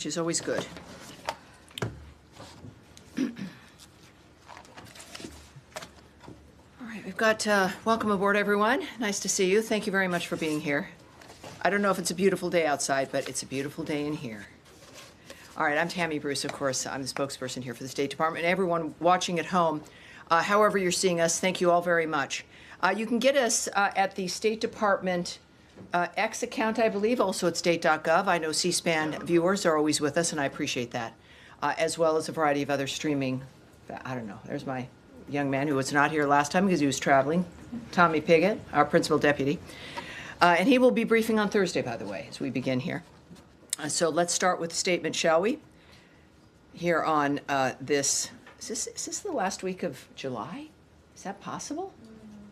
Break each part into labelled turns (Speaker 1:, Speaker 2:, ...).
Speaker 1: which is always good. All right, we've got, welcome aboard, everyone. Nice to see you. Thank you very much for being here. I don't know if it's a beautiful day outside, but it's a beautiful day in here. All right, I'm Tammy Bruce, of course. I'm the spokesperson here for the State Department. And everyone watching at home, however you're seeing us, thank you all very much. You can get us at the State Department X account, I believe, also at state.gov. I know C-SPAN viewers are always with us, and I appreciate that, as well as a variety of other streaming. I don't know. There's my young man who was not here last time because he was traveling, Tommy Piggott, our principal deputy. And he will be briefing on Thursday, by the way, as we begin here. So let's start with the statement, shall we? Here on this, is this the last week of July? Is that possible?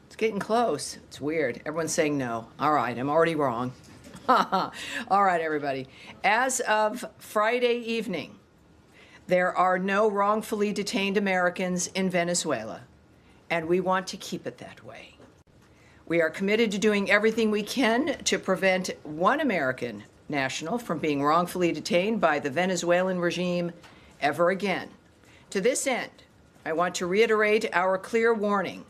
Speaker 1: It's getting close. It's weird. Everyone's saying no. All right, I'm already wrong. All right, everybody. As of Friday evening, there are no wrongfully detained Americans in Venezuela, and we want to keep it that way. We are committed to doing everything we can to prevent one American national from being wrongfully detained by the Venezuelan regime ever again. To this end, I want to reiterate our clear warning.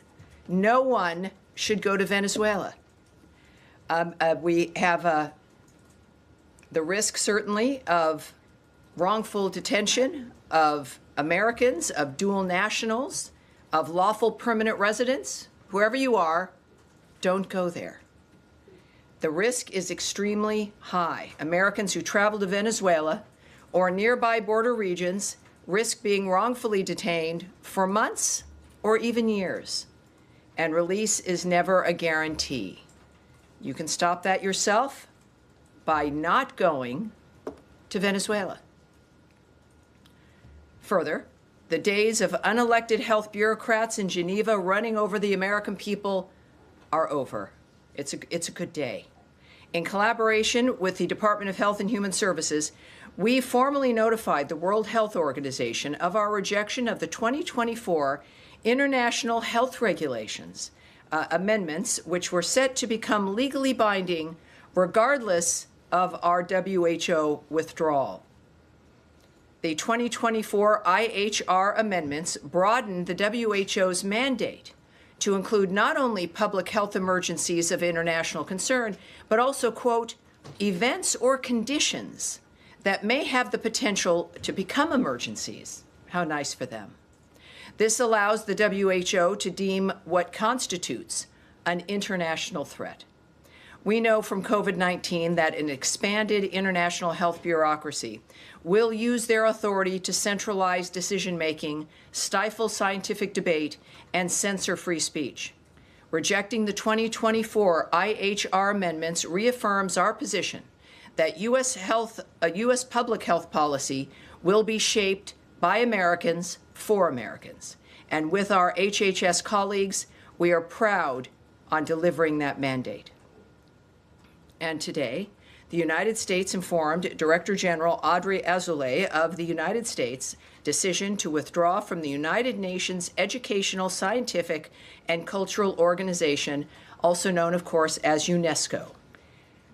Speaker 1: No one should go to Venezuela. We have the risk, certainly, of wrongful detention of Americans, of dual nationals, of lawful permanent residents. Whoever you are, don't go there. The risk is extremely high. Americans who travel to Venezuela or nearby border regions risk being wrongfully detained for months or even years. And release is never a guarantee. You can stop that yourself by not going to Venezuela. Further, the days of unelected health bureaucrats in Geneva running over the American people are over. It's a good day. In collaboration with the Department of Health and Human Services, we formally notified the World Health Organization of our rejection of the 2024 International Health Regulations amendments, which were set to become legally binding regardless of our WHO withdrawal. The 2024 IHR amendments broadened the WHO's mandate to include not only public health emergencies of international concern, but also, quote, events or conditions that may have the potential to become emergencies. How nice for them. This allows the WHO to deem what constitutes an international threat. We know from COVID-19 that an expanded international health bureaucracy will use their authority to centralize decision-making, stifle scientific debate, and censor free speech. Rejecting the 2024 IHR amendments reaffirms our position that U.S. public health policy will be shaped by Americans for Americans. And with our HHS colleagues, we are proud on delivering that mandate. And today, the United States informed Director General Audrey Azoulay of the United States' decision to withdraw from the United Nations Educational, Scientific, and Cultural Organization, also known, of course, as UNESCO.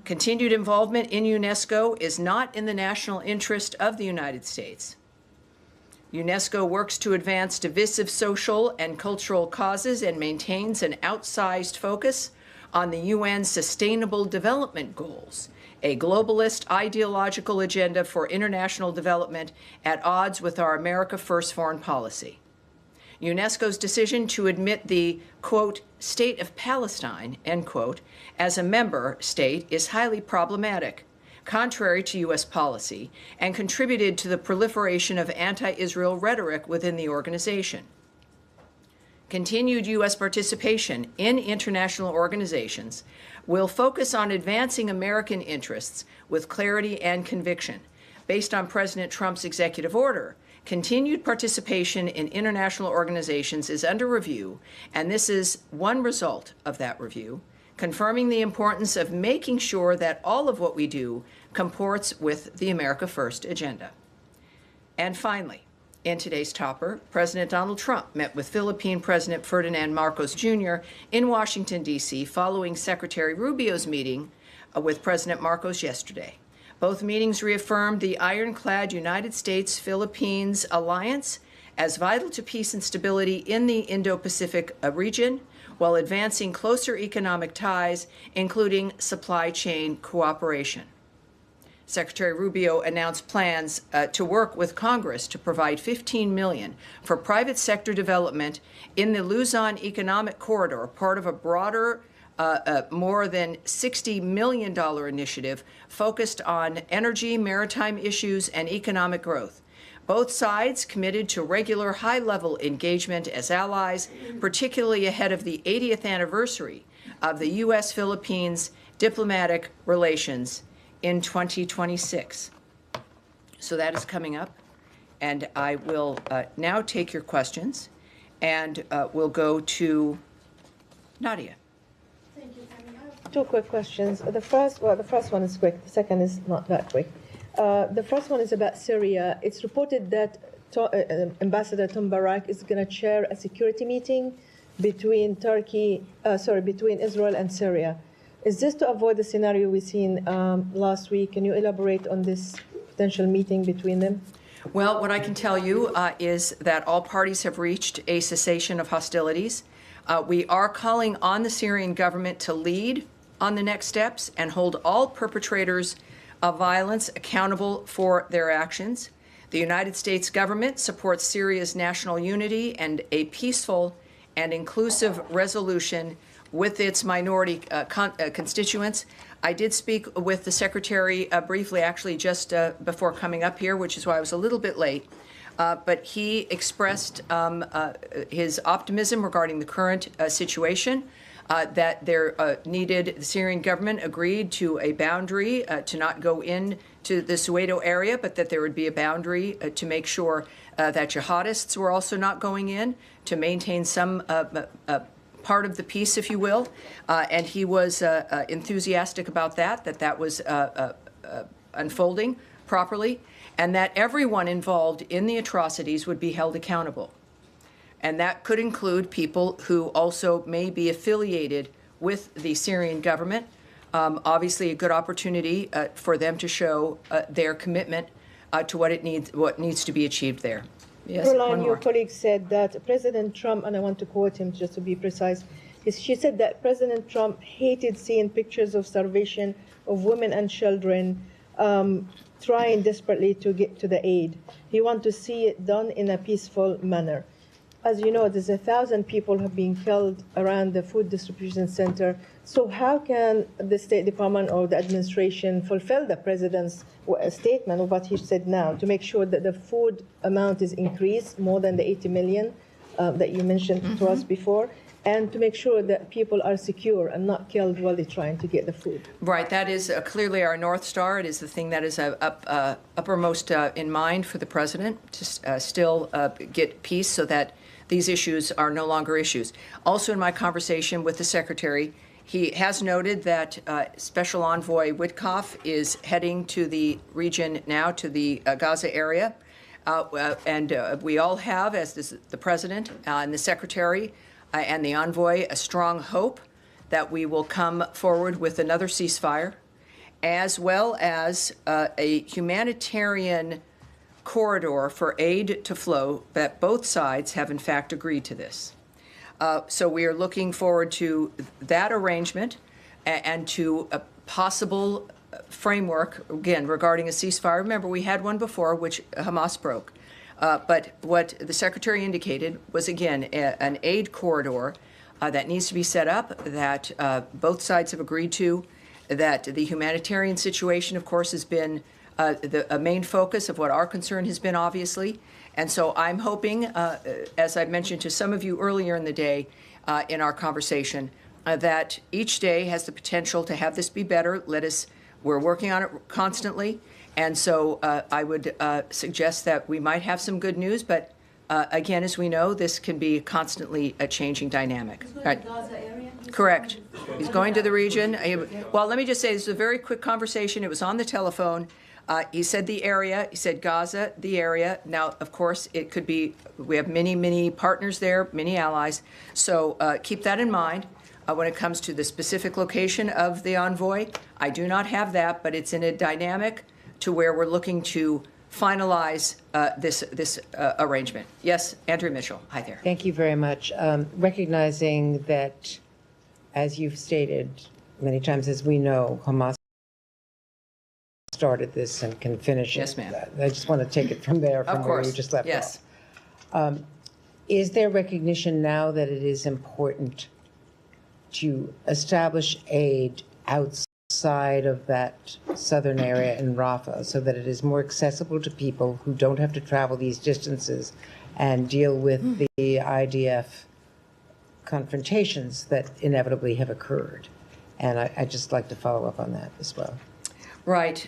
Speaker 1: Continued involvement in UNESCO is not in the national interest of the United States. UNESCO works to advance divisive social and cultural causes and maintains an outsized focus on the UN's Sustainable Development Goals, a globalist ideological agenda for international development at odds with our America First foreign policy. UNESCO's decision to admit the, quote, State of Palestine, end quote, as a member state is highly problematic, contrary to U.S. policy, and contributed to the proliferation of anti-Israel rhetoric within the organization. Continued U.S. participation in international organizations will focus on advancing American interests with clarity and conviction. Based on President Trump's executive order, continued participation in international organizations is under review, and this is one result of that review, confirming the importance of making sure that all of what we do comports with the America First agenda. And finally, in today's topper, President Donald Trump met with Philippine President Ferdinand Marcos Jr. in Washington, D.C., following Secretary Rubio's meeting with President Marcos yesterday. Both meetings reaffirmed the ironclad United States-Philippines alliance as vital to peace and stability in the Indo-Pacific region, while advancing closer economic ties, including supply chain cooperation. Secretary Rubio announced plans to work with Congress to provide $15 million for private sector development in the Luzon Economic Corridor, part of a broader, more than $60 million initiative focused on energy, maritime issues, and economic growth. Both sides committed to regular high-level engagement as allies, particularly ahead of the 80th anniversary of the U.S.-Philippines diplomatic relations in 2026. So that is coming up, and I will now take your questions, and we'll go to Nadia.
Speaker 2: Thank you, Tammy. I have 2 quick questions. The first one is quick. The second is not that quick. The first one is about Syria. It's reported that Ambassador Tom Barak is going to chair a security meeting between between Israel and Syria. Is this to avoid the scenario we seen last week? Can you elaborate on this potential meeting between them?
Speaker 1: Well, what I can tell you is that all parties have reached a cessation of hostilities. We are calling on the Syrian government to lead on the next steps and hold all perpetrators of violence accountable for their actions. The United States government supports Syria's national unity and a peaceful and inclusive resolution with its minority constituents. I did speak with the Secretary briefly, actually just before coming up here, which is why I was a little bit late. But he expressed his optimism regarding the current situation, that there the Syrian government agreed to a boundary to not go into the Soweto area, but that there would be a boundary to make sure that jihadists were also not going in, to maintain some part of the peace, if you will. And he was enthusiastic about that was unfolding properly, and that everyone involved in the atrocities would be held accountable. And that could include people who also may be affiliated with the Syrian government. Obviously, a good opportunity for them to show their commitment to what needs to be achieved there. Yes,
Speaker 2: Caroline, your colleague said that President Trump, and I want to quote him just to be precise, she said that President Trump hated seeing pictures of starvation of women and children trying desperately to get to the aid. He wants to see it done in a peaceful manner. As you know, there's 1,000 people have been killed around the food distribution center. So how can the State Department or the administration fulfill the president's statement of what he said now to make sure that the food amount is increased more than the 80 million that you mentioned to us before, and to make sure that people are secure and not killed while they're trying to get the food?
Speaker 1: Right. That is clearly our North Star. It is the thing that is uppermost in mind for the president, to still get peace so that these issues are no longer issues. Also, in my conversation with the Secretary, he has noted that Special Envoy Witkoff is heading to the region now, to the Gaza area. And we all have, as the President and the Secretary and the envoy, a strong hope that we will come forward with another ceasefire, as well as a humanitarian corridor for aid to flow, that both sides have in fact agreed to this. So we are looking forward to that arrangement and to a possible framework, again, regarding a ceasefire. Remember, we had one before, which Hamas broke. But what the Secretary indicated was, again, an aid corridor that needs to be set up, that both sides have agreed to, that the humanitarian situation, of course, has been a main focus of what our concern has been, obviously. And so I'm hoping, as I mentioned to some of you earlier in the day in our conversation, that each day has the potential to have this be better. We're working on it constantly. And so I would suggest that we might have some good news. But again, as we know, this can be constantly a changing dynamic.
Speaker 3: He's going to the Gaza area?
Speaker 1: Correct. He's going to the region. Well, let me just say, this is a very quick conversation. It was on the telephone. He said the area. He said Gaza, the area. Now, of course, it could be, we have many, many partners there, many allies. So keep that in mind when it comes to the specific location of the envoy. I do not have that, but it's in a dynamic to where we're looking to finalize this arrangement. Yes, Andrea Mitchell. Hi there.
Speaker 3: Thank you very much. Recognizing that, as you've stated many times, as we know, Hamas started this and can finish it.
Speaker 1: Yes, ma'am.
Speaker 3: I just want to take it from there, from
Speaker 1: Of
Speaker 3: where
Speaker 1: course.
Speaker 3: you just left
Speaker 1: Yes.
Speaker 3: off. Is there recognition now that it is important to establish aid outside of that southern area in Rafah so that it is more accessible to people who don't have to travel these distances and deal with the IDF confrontations that inevitably have occurred? And I'd just like to follow up on that as well.
Speaker 1: Right.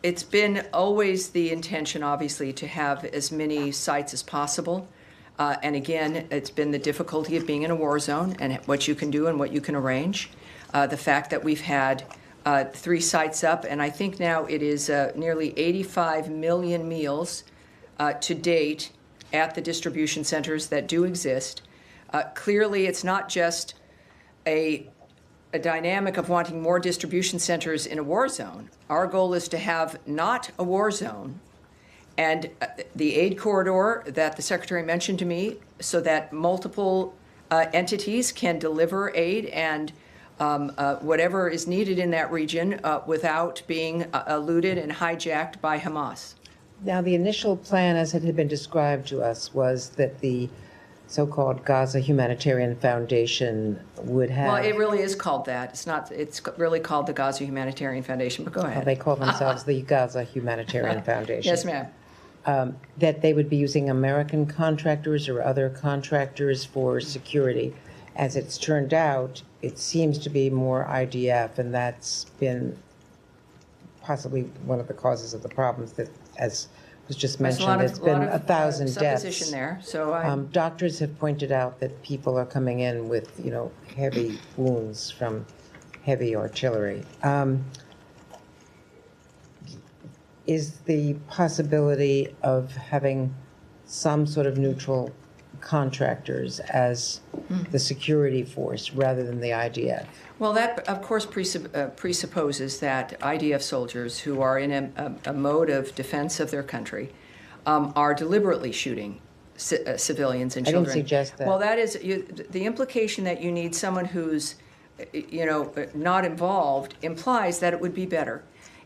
Speaker 1: It's been always the intention, obviously, to have as many sites as possible. And again, it's been the difficulty of being in a war zone and what you can do and what you can arrange. The fact that we've had 3 sites up, and I think now it is nearly 85 million meals to date at the distribution centers that do exist. Clearly, it's not just a dynamic of wanting more distribution centers in a war zone. Our goal is to have not a war zone, and the aid corridor that the Secretary mentioned to me, so that multiple entities can deliver aid and whatever is needed in that region without being looted and hijacked by Hamas.
Speaker 3: Now, the initial plan, as it had been described to us, was that the so-called Gaza Humanitarian Foundation would have...
Speaker 1: Well, it really is called that. It's not. It's really called the Gaza Humanitarian Foundation, but go ahead.
Speaker 3: They call themselves the Gaza Humanitarian Foundation.
Speaker 1: Yes, ma'am.
Speaker 3: That they would be using American contractors or other contractors for security. As it's turned out, it seems to be more IDF, and that's been possibly one of the causes of the problems that, as was just mentioned, it's been 1,000 deaths.
Speaker 1: Supposition there. So
Speaker 3: doctors have pointed out that people are coming in with, heavy wounds from heavy artillery. Is the possibility of having some sort of neutral contractors as the security force rather than the IDF?
Speaker 1: Well, that, of course, presupposes that IDF soldiers who are in a mode of defense of their country are deliberately shooting civilians and children.
Speaker 3: I didn't suggest that.
Speaker 1: Well, that is the implication that you need someone who's, not involved implies that it would be better.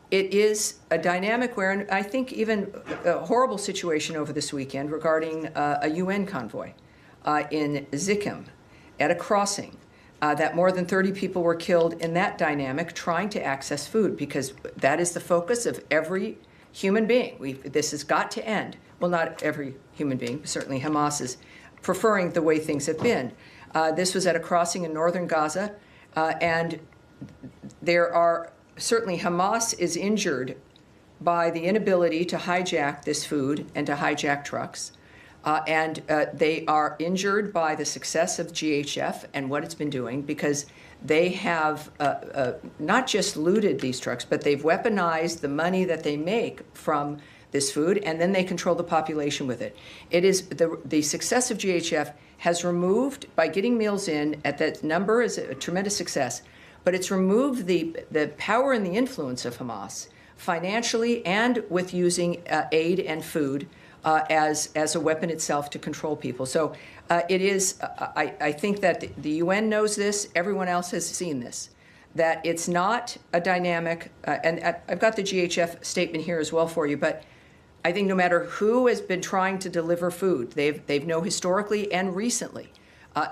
Speaker 1: It is a dynamic where, and I think even a horrible situation over this weekend regarding a UN convoy in Zichem at a crossing, that more than 30 people were killed in that dynamic trying to access food, because that is the focus of every human being. This has got to end. Well, not every human being, but certainly Hamas is preferring the way things have been. This was at a crossing in northern Gaza, and there are certainly Hamas is injured by the inability to hijack this food and to hijack trucks. And they are injured by the success of GHF and what it's been doing, because they have not just looted these trucks, but they've weaponized the money that they make from this food, and then they control the population with it. It is the success of GHF has removed, by getting meals in at that number is a tremendous success, but it's removed the power and the influence of Hamas financially and with using aid and food as a weapon itself to control people. So it is, I think that the UN knows this, everyone else has seen this, that it's not a dynamic, and I've got the GHF statement here as well for you, but I think no matter who has been trying to deliver food, they've known historically and recently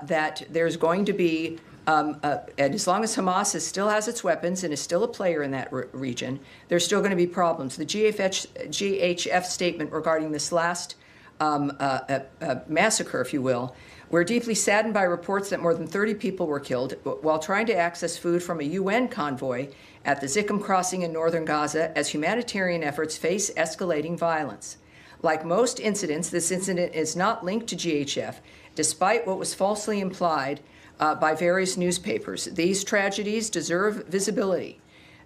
Speaker 1: that there's going to be, and as long as Hamas still has its weapons and is still a player in that region, there's still going to be problems. The GHF statement regarding this last massacre, if you will, we're deeply saddened by reports that more than 30 people were killed while trying to access food from a UN convoy at the Zichem crossing in northern Gaza as humanitarian efforts face escalating violence. Like most incidents, this incident is not linked to GHF, despite what was falsely implied by various newspapers. These tragedies deserve visibility.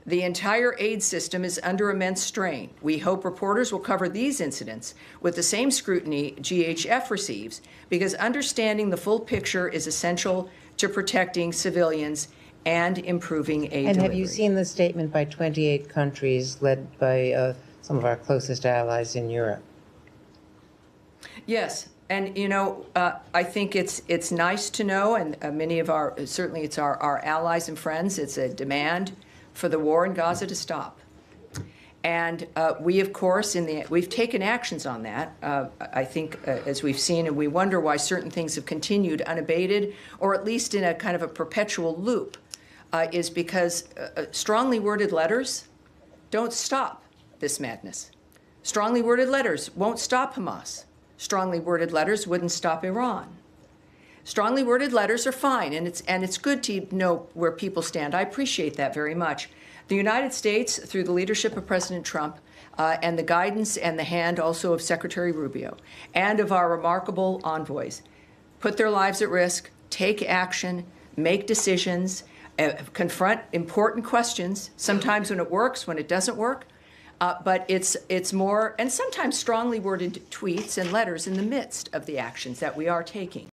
Speaker 1: The entire aid system is under immense strain. We hope reporters will cover these incidents with the same scrutiny GHF receives, because understanding the full picture is essential to protecting civilians and improving aid
Speaker 3: And have
Speaker 1: delivery.
Speaker 3: you seen the statement by 28 countries led by some of our closest allies in Europe?
Speaker 1: Yes, and I think it's nice to know, and many of certainly it's our allies and friends, it's a demand for the war in Gaza to stop. And we, of course, we've taken actions on that. I think, as we've seen, and we wonder why certain things have continued unabated, or at least in a kind of a perpetual loop, is because strongly worded letters don't stop this madness. Strongly worded letters won't stop Hamas. Strongly worded letters wouldn't stop Iran. Strongly worded letters are fine, and it's good to know where people stand. I appreciate that very much. The United States, through the leadership of President Trump, and the guidance and the hand also of Secretary Rubio, and of our remarkable envoys, put their lives at risk, take action, make decisions, confront important questions, sometimes when it works, when it doesn't work, but it's more, and sometimes strongly worded tweets and letters in the midst of the actions that we are taking.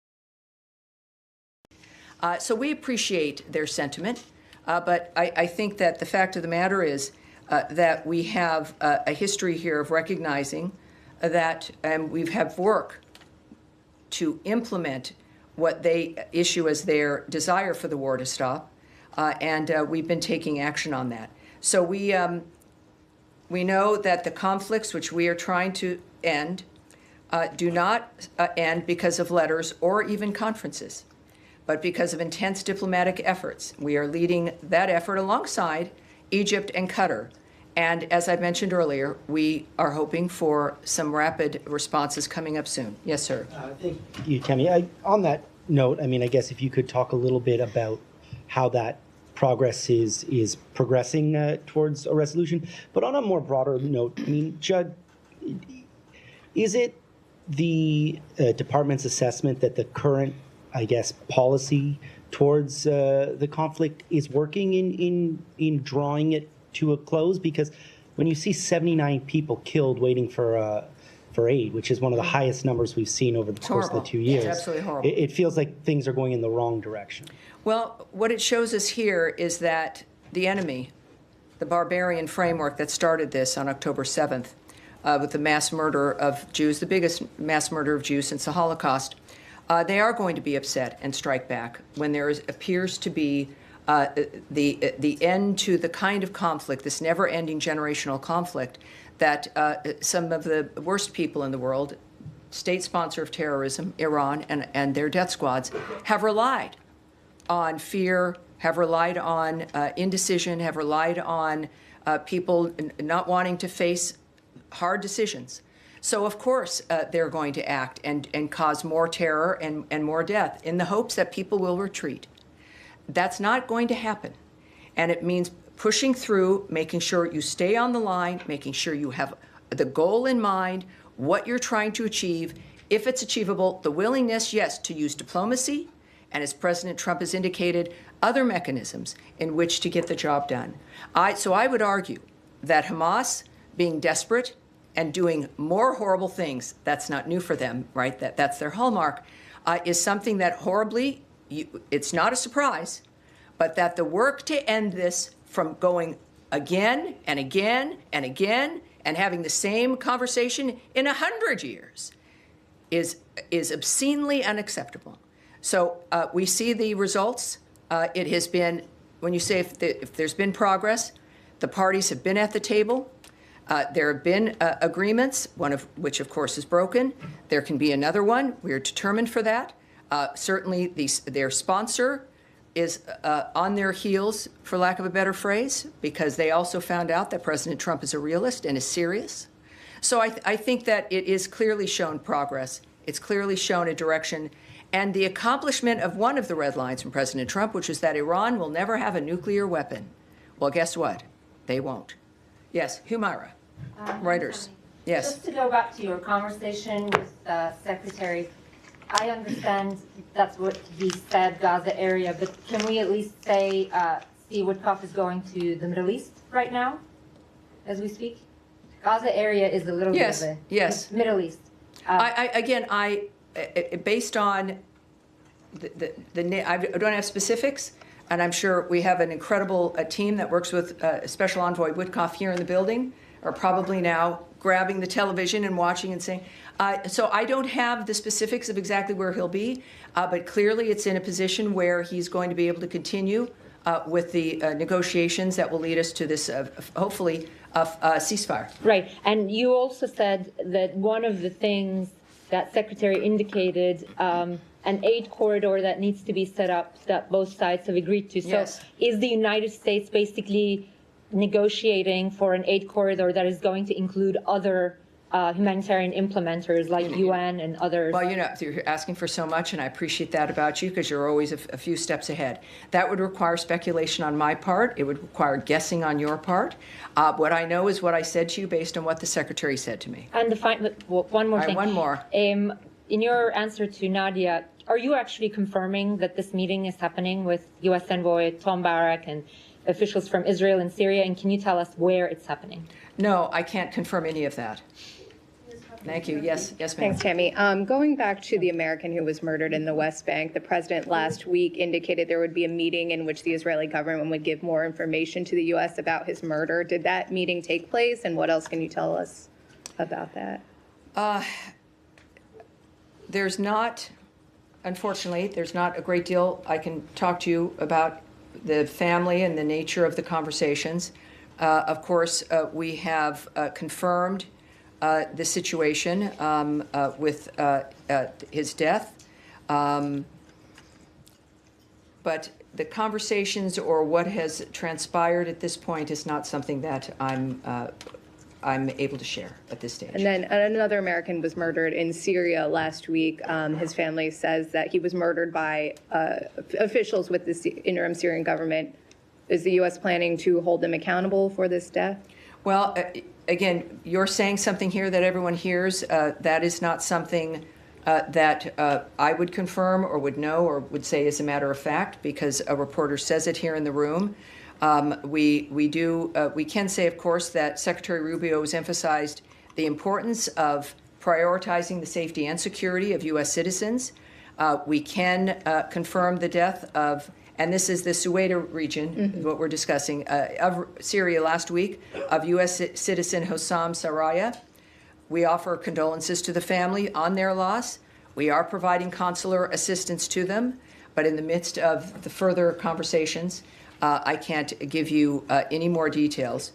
Speaker 1: So we appreciate their sentiment, but I think that the fact of the matter is that we have a history here of recognizing that we have work to implement what they issue as their desire for the war to stop, and we've been taking action on that. So we know that the conflicts which we are trying to end do not end because of letters or even conferences, but because of intense diplomatic efforts. We are leading that effort alongside Egypt and Qatar. And as I mentioned earlier, we are hoping for some rapid responses coming up soon. Yes, sir.
Speaker 4: Thank you, Tammy. On that note, I mean, I guess if you could talk a little bit about how that progress is progressing towards a resolution. But on a more broader note, I mean, Judd, is it the department's assessment that the current, I guess, policy towards the conflict is working in drawing it to a close? Because when you see 79 people killed waiting for aid, which is one of the highest numbers we've seen over the course of the 2 years,
Speaker 1: It's absolutely horrible.
Speaker 4: It feels like things are going in the wrong direction.
Speaker 1: Well, what it shows us here is that the enemy, the barbarian framework that started this on October 7th, with the mass murder of Jews, the biggest mass murder of Jews since the Holocaust, they are going to be upset and strike back when there appears to be the end to the kind of conflict, this never-ending generational conflict that some of the worst people in the world, state sponsor of terrorism, Iran, and their death squads, have relied on fear, have relied on indecision, have relied on people not wanting to face hard decisions. So, of course, they're going to act and cause more terror and more death in the hopes that people will retreat. That's not going to happen. And it means pushing through, making sure you stay on the line, making sure you have the goal in mind, what you're trying to achieve, if it's achievable, the willingness, yes, to use diplomacy, and as President Trump has indicated, other mechanisms in which to get the job done. So I would argue that Hamas, being desperate and doing more horrible things, that's not new for them, right? That's their hallmark, is something that horribly, it's not a surprise, but that the work to end this from going again and again and again and having the same conversation in 100 years is obscenely unacceptable. So we see the results. It has been, when you say if there's been progress, the parties have been at the table. There have been agreements, one of which, of course, is broken. There can be another one. We are determined for that. Certainly, their sponsor is on their heels, for lack of a better phrase, because they also found out that President Trump is a realist and is serious. So I think that it is clearly shown progress. It's clearly shown a direction. And the accomplishment of one of the red lines from President Trump, which is that Iran will never have a nuclear weapon. Well, guess what? They won't. Yes, Humaira, Reuters. Yes.
Speaker 5: Just to go back to your conversation with Secretary, I understand that's what he said, Gaza area, but can we at least say Steve Witkoff is going to the Middle East right now, as we speak? Gaza area is a little bit of a Middle East.
Speaker 1: I based on I don't have specifics, And I'm sure we have an incredible team that works with Special Envoy Witkoff here in the building, are probably now grabbing the television and watching and saying, so I don't have the specifics of exactly where he'll be, but clearly it's in a position where he's going to be able to continue with the negotiations that will lead us to this, hopefully, ceasefire.
Speaker 5: Right, and you also said that one of the things that Secretary indicated, an aid corridor that needs to be set up that both sides have agreed to.
Speaker 1: Yes.
Speaker 5: So is the United States basically negotiating for an aid corridor that is going to include other humanitarian implementers like UN and others?
Speaker 1: Well, you know, you're asking for so much, and I appreciate that about you because you're always a few steps ahead. That would require speculation on my part. It would require guessing on your part. What I know is what I said to you based on what the Secretary said to me.
Speaker 5: And one more
Speaker 1: All right,
Speaker 5: thing.
Speaker 1: one more.
Speaker 5: In your answer to Nadia, are you actually confirming that this meeting is happening with U.S. Envoy Tom Barak and officials from Israel and Syria? And can you tell us where it's happening?
Speaker 1: No, I can't confirm any of that. Thank you. Yes, yes, ma'am.
Speaker 6: Thanks, Tammy. Going back to the American who was murdered in the West Bank, the president last week indicated there would be a meeting in which the Israeli government would give more information to the U.S. about his murder. Did that meeting take place, and what else can you tell us about that?
Speaker 1: There's not, unfortunately, there's not a great deal I can talk to you about the family and the nature of the conversations. Of course, we have confirmed the situation with his death. But the conversations or what has transpired at this point is not something that I'm able to share at this stage.
Speaker 6: And then another American was murdered in Syria last week. His family says that he was murdered by officials with the interim Syrian government. Is the U.S. planning to hold them accountable for this death?
Speaker 1: Well, again, you're saying something here that everyone hears. That is not something that I would confirm or would know or would say as a matter of fact, because a reporter says it here in the room. We can say, of course, that Secretary Rubio has emphasized the importance of prioritizing the safety and security of U.S. citizens. We can confirm the death of, and this is the Suwaida region, what we're discussing, of Syria last week, of U.S. citizen Hossam Saraya. We offer condolences to the family on their loss. We are providing consular assistance to them, but in the midst of the further conversations, I can't give you any more details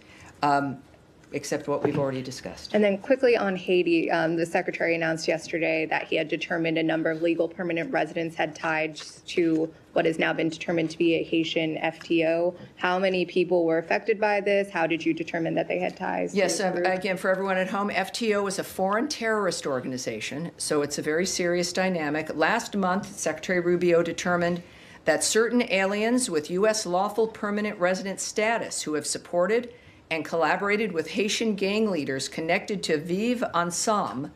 Speaker 1: except what we've already discussed.
Speaker 6: And then quickly on Haiti, the secretary announced yesterday that he had determined a number of legal permanent residents had ties to what has now been determined to be a Haitian FTO. How many people were affected by this? How did you determine that they had ties?
Speaker 1: Yes, again, for everyone at home, FTO is a foreign terrorist organization, so it's a very serious dynamic. Last month, Secretary Rubio determined that certain aliens with U.S. lawful permanent resident status who have supported and collaborated with Haitian gang leaders connected to Vive Ensemble,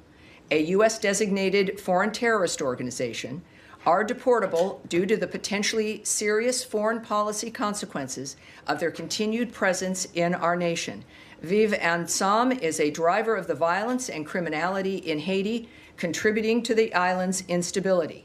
Speaker 1: a U.S. designated foreign terrorist organization, are deportable due to the potentially serious foreign policy consequences of their continued presence in our nation. Vive Ensemble is a driver of the violence and criminality in Haiti, contributing to the island's instability.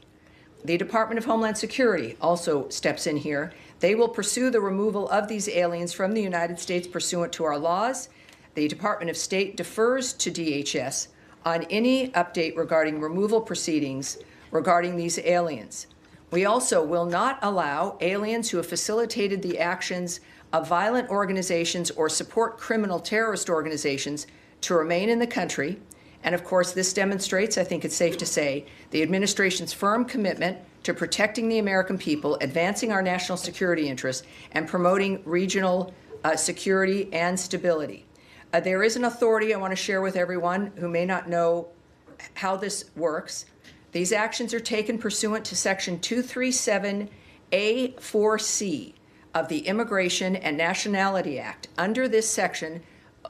Speaker 1: The Department of Homeland Security also steps in here. They will pursue the removal of these aliens from the United States pursuant to our laws. The Department of State defers to DHS on any update regarding removal proceedings regarding these aliens. We also will not allow aliens who have facilitated the actions of violent organizations or support criminal terrorist organizations to remain in the country. And of course, this demonstrates, I think it's safe to say, the administration's firm commitment to protecting the American people, advancing our national security interests, and promoting regional security and stability. There is an authority I want to share with everyone who may not know how this works. These actions are taken pursuant to Section 237A4C of the Immigration and Nationality Act. Under this section,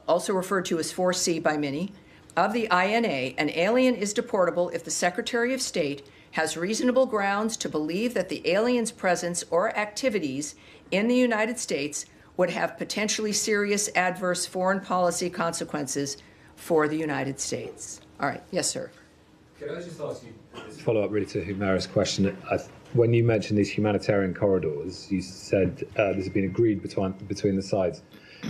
Speaker 1: also referred to as 4C by many, of the INA, an alien is deportable if the Secretary of State has reasonable grounds to believe that the alien's presence or activities in the United States would have potentially serious adverse foreign policy consequences for the United States. All right. Yes, sir.
Speaker 7: Could I just ask you, follow up really to Humera's question? When you mentioned these humanitarian corridors, you said this has been agreed between the sides.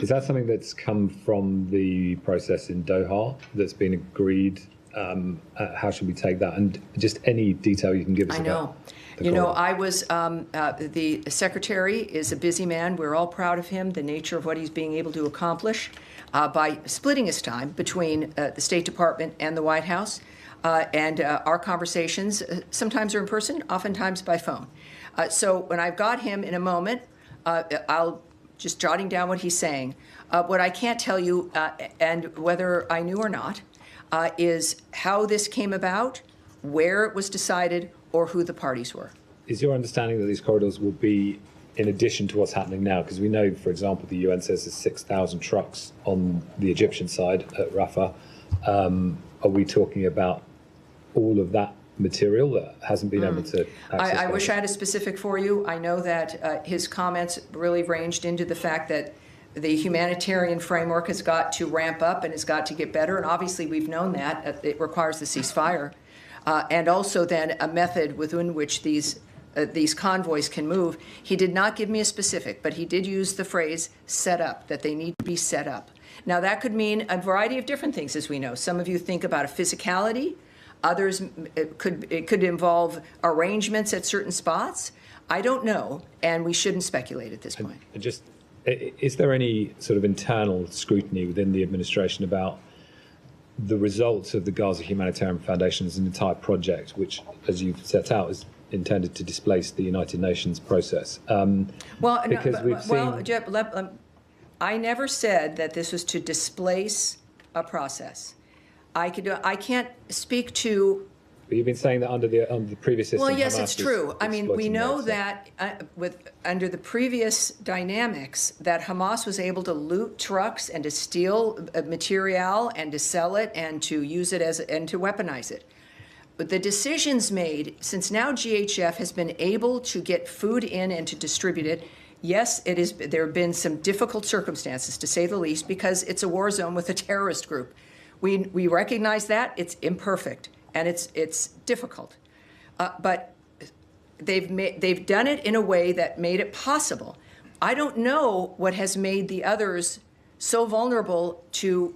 Speaker 7: Is that something that's come from the process in Doha that's been agreed? How should we take that? And just any detail you can give us
Speaker 1: I know.
Speaker 7: about the
Speaker 1: You know,
Speaker 7: corridor.
Speaker 1: I was, the secretary is a busy man. We're all proud of him, the nature of what he's being able to accomplish by splitting his time between the State Department and the White House. And our conversations sometimes are in person, oftentimes by phone. So when I've got him in a moment, I'll just jotting down what he's saying. What I can't tell you, and whether I knew or not, is how this came about, where it was decided, or who the parties were.
Speaker 7: Is your understanding that these corridors will be in addition to what's happening now? Because we know, for example, the UN says there's 6,000 trucks on the Egyptian side at Rafah. Are we talking about all of that material that hasn't been able to access?
Speaker 1: I wish I had a specific for you. I know that his comments really ranged into the fact that the humanitarian framework has got to ramp up and has got to get better. And obviously we've known that. It requires the ceasefire. And also then a method within which these convoys can move. He did not give me a specific, but he did use the phrase set up, that they need to be set up. Now that could mean a variety of different things, as we know. Some of you think about a physicality. Others, it could involve arrangements at certain spots. I don't know, and we shouldn't speculate at this point.
Speaker 7: And just, is there any sort of internal scrutiny within the administration about the results of the Gaza Humanitarian Foundation as an entire project, which, as you've set out, is intended to displace the United Nations process?
Speaker 1: Jeff, I never said that this was to displace a process. I can't speak to.
Speaker 7: But you've been saying that under the previous system.
Speaker 1: Well, yes,
Speaker 7: Hamas
Speaker 1: it's
Speaker 7: was
Speaker 1: true. I mean, we
Speaker 7: exploiting
Speaker 1: know
Speaker 7: that,
Speaker 1: that under the previous dynamics, that Hamas was able to loot trucks and to steal material and to sell it and to use it and to weaponize it. But the decisions made, since now GHF has been able to get food in and to distribute it, yes, there have been some difficult circumstances, to say the least, because it's a war zone with a terrorist group. We recognize that. It's imperfect and it's difficult, but they've done it in a way that made it possible. I don't know what has made the others so vulnerable to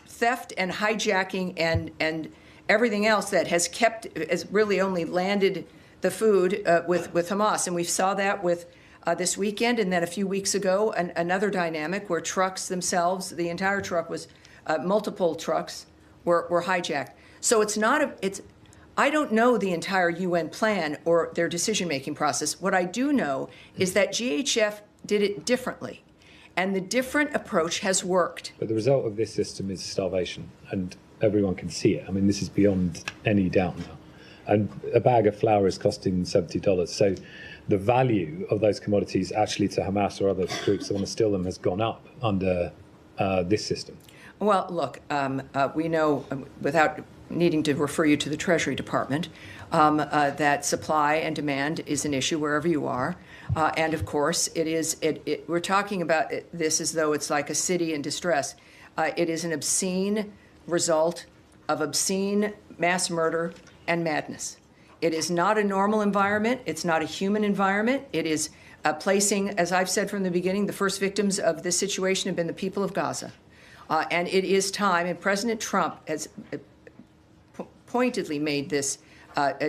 Speaker 1: theft and hijacking and everything else that has really only landed the food with Hamas, and we saw that with this weekend, and then a few weeks ago another dynamic where trucks themselves, the entire truck was. Multiple trucks were hijacked. So I don't know the entire UN plan or their decision-making process. What I do know is that GHF did it differently, and the different approach has worked.
Speaker 7: But the result of this system is starvation, and everyone can see it. I mean, this is beyond any doubt now. And a bag of flour is costing $70. So the value of those commodities actually to Hamas or other groups that want to steal them has gone up under this system.
Speaker 1: Well, look, we know, without needing to refer you to the Treasury Department, that supply and demand is an issue wherever you are. And of course, we're talking about this as though it's like a city in distress. It is an obscene result of obscene mass murder and madness. It is not a normal environment. It's not a human environment. It is placing, as I've said from the beginning, the first victims of this situation have been the people of Gaza. And it is time, and President Trump has pointedly made this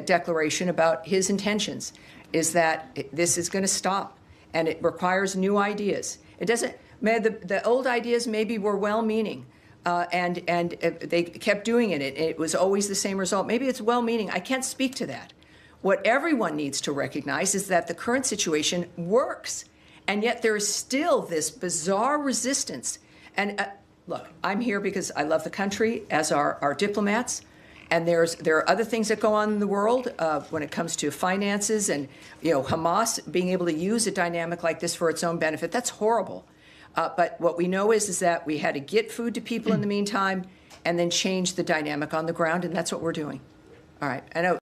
Speaker 1: declaration about his intentions, is that this is going to stop, and it requires new ideas. It doesn't, the old ideas maybe were well-meaning, and they kept doing it. It was always the same result. Maybe it's well-meaning. I can't speak to that. What everyone needs to recognize is that the current situation works, and yet there is still this bizarre resistance. And look, I'm here because I love the country, as are our diplomats, and there are other things that go on in the world when it comes to finances and Hamas being able to use a dynamic like this for its own benefit. That's horrible. But what we know is that we had to get food to people in the meantime and then change the dynamic on the ground, and that's what we're doing. All right, I know.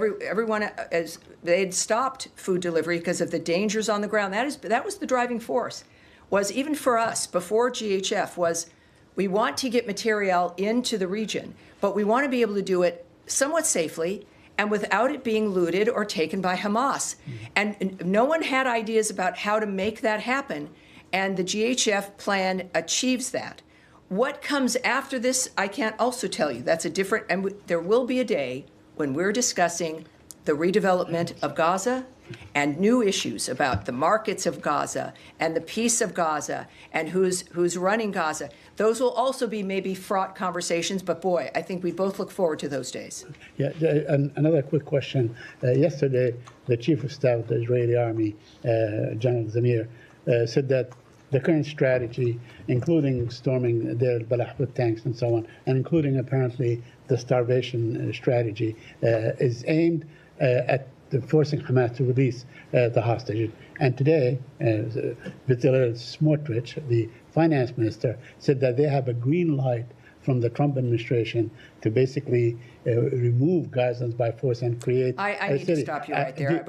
Speaker 1: everyone, as they had stopped food delivery because of the dangers on the ground. That was the driving force, was even for us before GHF, was we want to get material into the region, but we want to be able to do it somewhat safely and without it being looted or taken by Hamas. And no one had ideas about how to make that happen, and the GHF plan achieves that. What comes after this, I can't also tell you. That's a different, and there will be a day when we're discussing the redevelopment of Gaza and new issues about the markets of Gaza and the peace of Gaza and who's running Gaza. Those will also be maybe fraught conversations, but boy, I think we both look forward to those days.
Speaker 8: Yeah, another quick question. Yesterday, the Chief of Staff of the Israeli Army, General Zamir, said that the current strategy, including storming Deir al-Balah with tanks and so on, and including apparently the starvation strategy, is aimed at forcing Hamas to release the hostages. And today, Bezalel Smotrich, the finance minister, said that they have a green light from the Trump administration to basically remove Gazans by force and create.
Speaker 1: I need to stop you right there.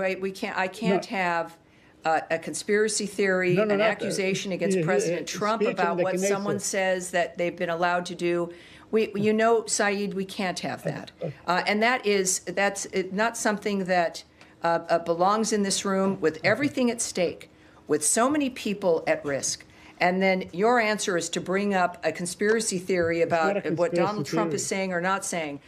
Speaker 1: I can't have a conspiracy theory, an accusation against President Trump about what someone says that they've been allowed to do. Saeed, we can't have that. And that's not something that belongs in this room with everything at stake, with so many people at risk. And then your answer is to bring up a conspiracy theory about what Donald Trump is saying or not saying.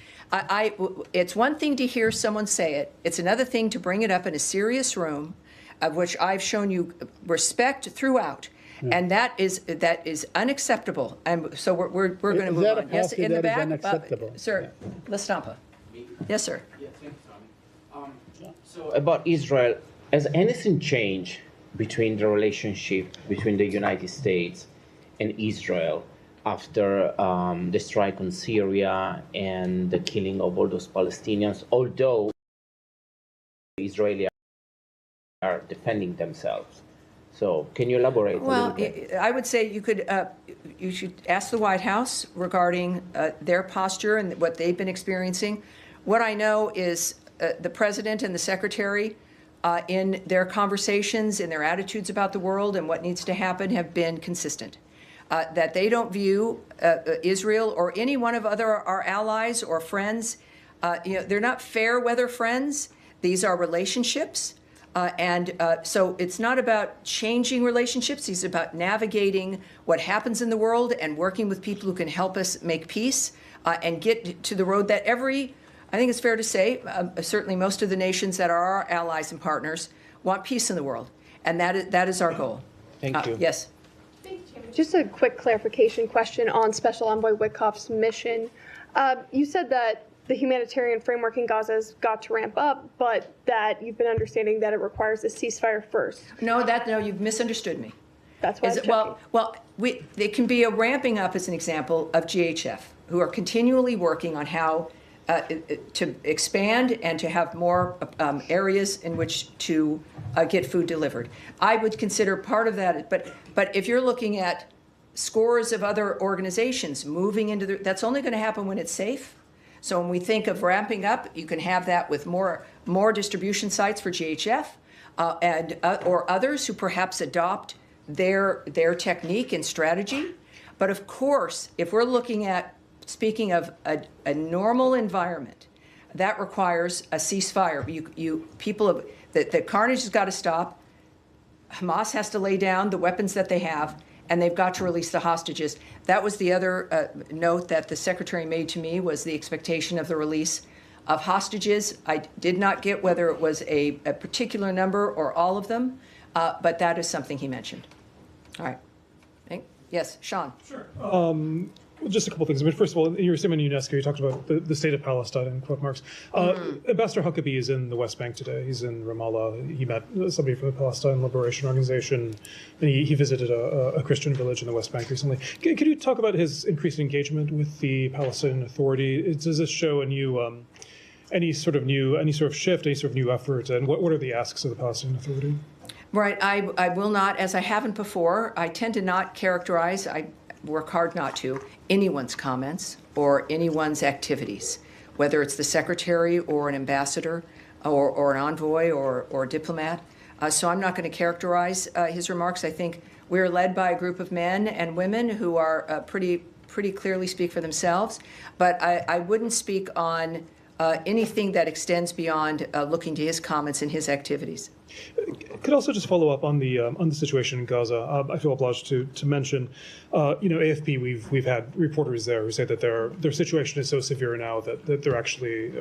Speaker 1: It's one thing to hear someone say it. It's another thing to bring it up in a serious room, of which I've shown you respect throughout. And that is unacceptable. And so we're going to move on. Yes, in the back,
Speaker 8: unacceptable?
Speaker 1: Sir, La Stampa. Yes, sir.
Speaker 9: Yeah, thanks, Tommy. So about Israel, has anything changed between the relationship between the United States and Israel after the strike on Syria and the killing of all those Palestinians, although Israelis are defending themselves? So can you elaborate a little bit?
Speaker 1: I would say you should ask the White House regarding their posture and what they've been experiencing. What I know is the president and the secretary, in their conversations, in their attitudes about the world and what needs to happen, have been consistent. That they don't view Israel or any one of our allies or friends, they're not fair weather friends. These are relationships. So it's not about changing relationships. It's about navigating what happens in the world and working with people who can help us make peace and get to the road that I think it's fair to say, certainly most of the nations that are our allies and partners want peace in the world. And that is our goal.
Speaker 9: Thank you.
Speaker 1: Yes.
Speaker 10: Just a quick clarification question on Special Envoy Witkoff's mission. You said that the humanitarian framework in Gaza has got to ramp up, but that you've been understanding that it requires a ceasefire first.
Speaker 1: No, you've misunderstood me.
Speaker 10: That's why I'm checking.
Speaker 1: It can be a ramping up, as an example, of GHF, who are continually working on how to expand and to have more areas in which to get food delivered. I would consider part of that, but if you're looking at scores of other organizations moving into that's only going to happen when it's safe. So when we think of ramping up, you can have that with more distribution sites for GHF or others who perhaps adopt their technique and strategy. But of course, if we're looking at speaking of a normal environment, that requires a ceasefire. The carnage has got to stop. Hamas has to lay down the weapons that they have, and they've got to release the hostages. That was the other note that the secretary made to me, was the expectation of the release of hostages. I did not get whether it was a particular number or all of them, but that is something he mentioned. All right. Yes, Sean.
Speaker 11: Sure. Just a couple things. I mean, first of all, in your statement in UNESCO, you talked about the state of Palestine, in quote marks. Ambassador Huckabee is in the West Bank today. He's in Ramallah. He met somebody from the Palestine Liberation Organization, and he visited a Christian village in the West Bank recently. Could you talk about his increased engagement with the Palestinian Authority? Does this show any sort of shift, any sort of new effort, and what are the asks of the Palestinian Authority?
Speaker 1: Right. I will not, as I haven't before, I tend to not characterize, I work hard not to, anyone's comments or anyone's activities, whether it's the secretary or an ambassador. or an envoy or diplomat. So I'm not going to characterize his remarks. I think we're led by a group of men and women who are pretty clearly speak for themselves. But I wouldn't speak on anything that extends beyond looking to his comments and his activities.
Speaker 11: Could also just follow up on the situation in Gaza. I feel obliged to mention, AFP. We've had reporters there who say that their situation is so severe now that they're actually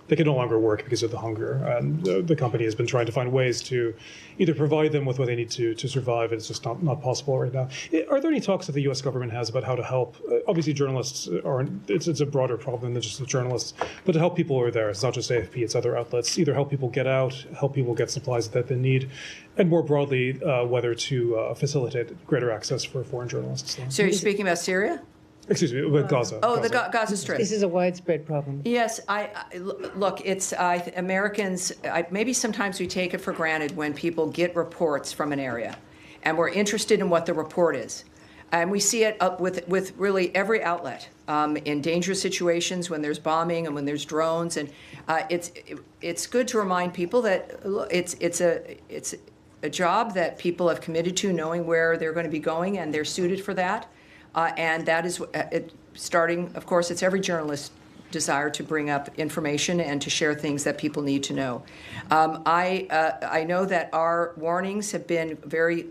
Speaker 11: they can no longer work because of the hunger, and the company has been trying to find ways to either provide them with what they need to survive, and it's just not possible right now. Are there any talks that the U.S. government has about how to help? Obviously, journalists aren't. It's a broader problem than just the journalists, but to help people who are there. It's not just AFP; it's other outlets. Either help people get out, help people get supplies that they need, and more broadly, whether to facilitate greater access for foreign journalists.
Speaker 1: So you're speaking about Syria?
Speaker 11: Excuse me, with Gaza.
Speaker 1: Oh,
Speaker 11: Gaza.
Speaker 1: the Gaza Strip.
Speaker 3: This is a widespread problem.
Speaker 1: Yes, look. It's Americans. Maybe sometimes we take it for granted when people get reports from an area, and we're interested in what the report is, and we see it up with really every outlet in dangerous situations when there's bombing and when there's drones, and it's good to remind people that it's a job that people have committed to, knowing where they're going to be going, and they're suited for that. And that is starting, of course, it's every journalist's desire to bring up information and to share things that people need to know. I know that our warnings have been very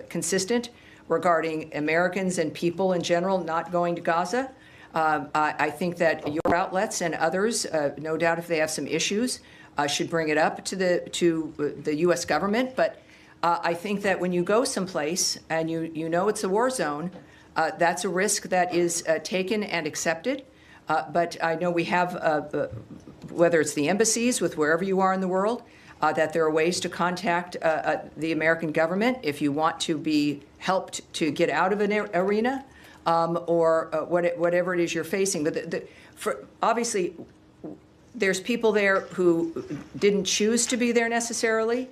Speaker 1: consistent regarding Americans and people in general not going to Gaza. I think that your outlets and others, no doubt if they have some issues, should bring it up to the U.S. government. But I think that when you go someplace and you know it's a war zone, that's a risk that is taken and accepted. But I know we have, whether it's the embassies with wherever you are in the world, that there are ways to contact the American government if you want to be helped to get out of an arena or whatever it is you're facing. But obviously, there's people there who didn't choose to be there necessarily,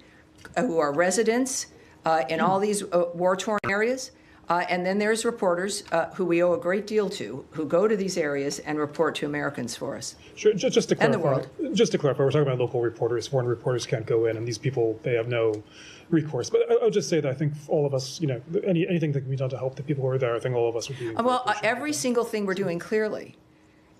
Speaker 1: who are residents in all these war-torn areas. And then there's reporters who we owe a great deal to, who go to these areas and report to Americans for us.
Speaker 11: Sure, just to clarify,
Speaker 1: and the world.
Speaker 11: Just to clarify, we're talking about local reporters. Foreign reporters can't go in, and these people, they have no recourse. But I'll just say that I think all of us, anything that can be done to help the people who are there, I think all of us would be.
Speaker 1: Well, every single thing we're doing clearly